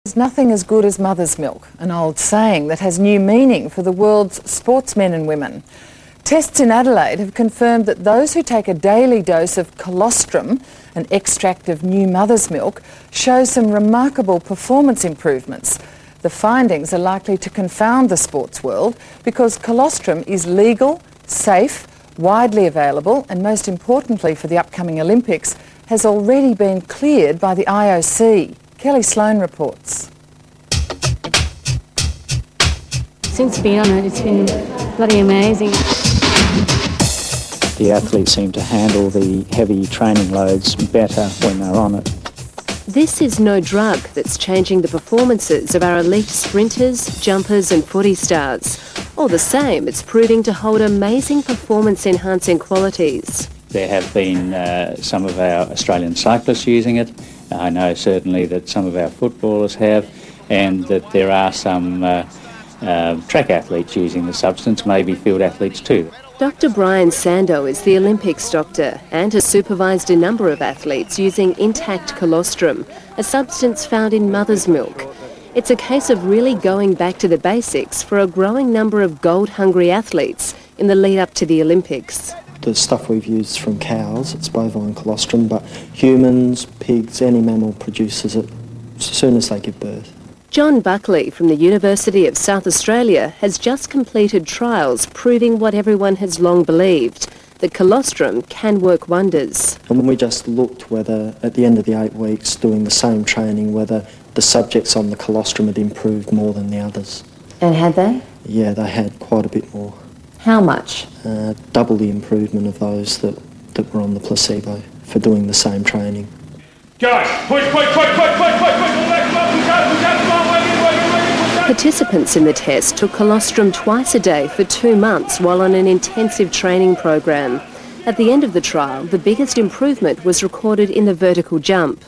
There's nothing as good as mother's milk, an old saying that has new meaning for the world's sportsmen and women. Tests in Adelaide have confirmed that those who take a daily dose of colostrum, an extract of new mother's milk, show some remarkable performance improvements. The findings are likely to confound the sports world because colostrum is legal, safe, widely available and, most importantly for the upcoming Olympics, has already been cleared by the IOC. Kelly Sloan reports. Since being on it, it's been bloody amazing. The athletes seem to handle the heavy training loads better when they're on it. This is no drug that's changing the performances of our elite sprinters, jumpers and footy stars. All the same, it's proving to hold amazing performance-enhancing qualities. There have been some of our Australian cyclists using it. I know certainly that some of our footballers have, and that there are some track athletes using the substance, maybe field athletes too. Dr. Brian Sando is the Olympics doctor and has supervised a number of athletes using intact colostrum, a substance found in mother's milk. It's a case of really going back to the basics for a growing number of gold-hungry athletes in the lead-up to the Olympics. The stuff we've used from cows, it's bovine colostrum, but humans, pigs, any mammal produces it as soon as they give birth. John Buckley from the University of South Australia has just completed trials proving what everyone has long believed, that colostrum can work wonders. And we just looked whether, at the end of the 8 weeks, doing the same training, whether the subjects on the colostrum had improved more than the others. And had they? Yeah, they had quite a bit more. How much? Double the improvement of those that were on the placebo for doing the same training. Guys, push! Participants in the test took colostrum twice a day for 2 months while on an intensive training program. At the end of the trial, the biggest improvement was recorded in the vertical jump.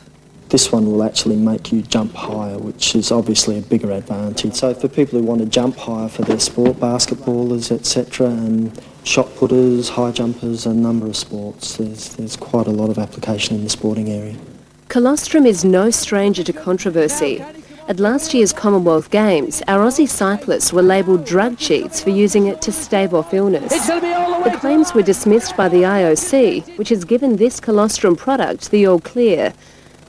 This one will actually make you jump higher, which is obviously a bigger advantage. So for people who want to jump higher for their sport, basketballers, etc., and shot putters, high jumpers, a number of sports, there's quite a lot of application in the sporting area. Colostrum is no stranger to controversy. At last year's Commonwealth Games, our Aussie cyclists were labelled drug cheats for using it to stave off illness. The claims were dismissed by the IOC, which has given this colostrum product the all clear.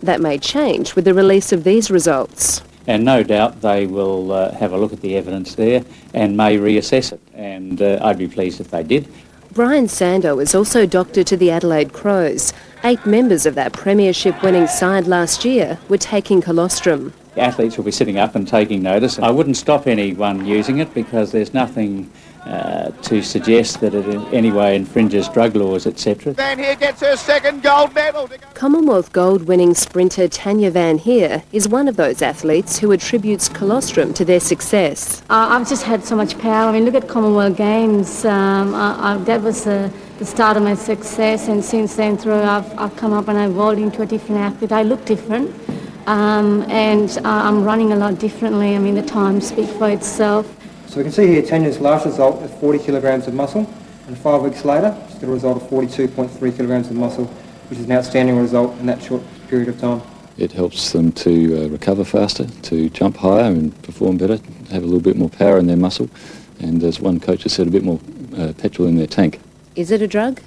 That may change with the release of these results. And no doubt they will have a look at the evidence there and may reassess it, and I'd be pleased if they did. Brian Sando is also doctor to the Adelaide Crows. 8 members of that premiership-winning side last year were taking colostrum. Athletes will be sitting up and taking notice. I wouldn't stop anyone using it because there's nothing to suggest that it in any way infringes drug laws, etc. Van Heer gets her second gold medal. Commonwealth gold-winning sprinter Tanya Van Heer is one of those athletes who attributes colostrum to their success. I've just had so much power. I mean, look at Commonwealth Games. That was the start of my success, and since then through I've come up and I've evolved into a different athlete. I look different, and I'm running a lot differently. I mean, the times speak for itself. So we can see here Tanya's last result is 40 kilograms of muscle, and 5 weeks later she's got a result of 42.3 kilograms of muscle, which is an outstanding result in that short period of time. It helps them to recover faster, to jump higher and perform better, have a little bit more power in their muscle, and as one coach has said, a bit more petrol in their tank. Is it a drug?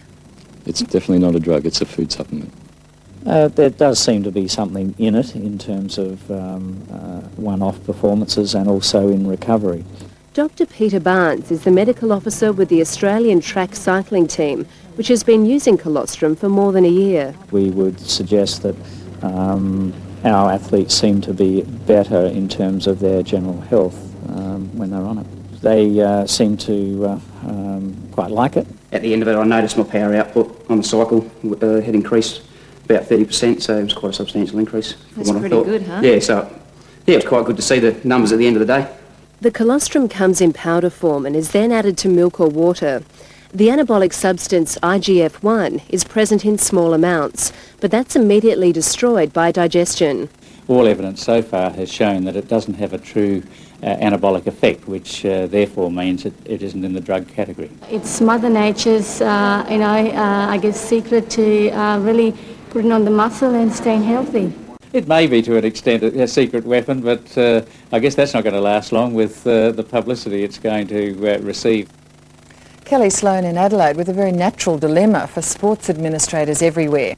It's definitely not a drug, it's a food supplement. There does seem to be something in it in terms of one-off performances and also in recovery. Dr. Peter Barnes is the medical officer with the Australian track cycling team, which has been using colostrum for more than a year. We would suggest that our athletes seem to be better in terms of their general health when they're on it. They seem to quite like it. At the end of it, I noticed my power output on the cycle had increased about 30%, so it was quite a substantial increase. That's pretty good, huh? Yeah, it was quite good to see the numbers at the end of the day. The colostrum comes in powder form and is then added to milk or water. The anabolic substance IGF-1 is present in small amounts, but that's immediately destroyed by digestion. All evidence so far has shown that it doesn't have a true anabolic effect, which therefore means it isn't in the drug category. It's Mother Nature's, I guess, secret to really putting on the muscle and staying healthy. It may be to an extent a secret weapon, but I guess that's not going to last long with the publicity it's going to receive. Kelly Sloan in Adelaide with a very natural dilemma for sports administrators everywhere.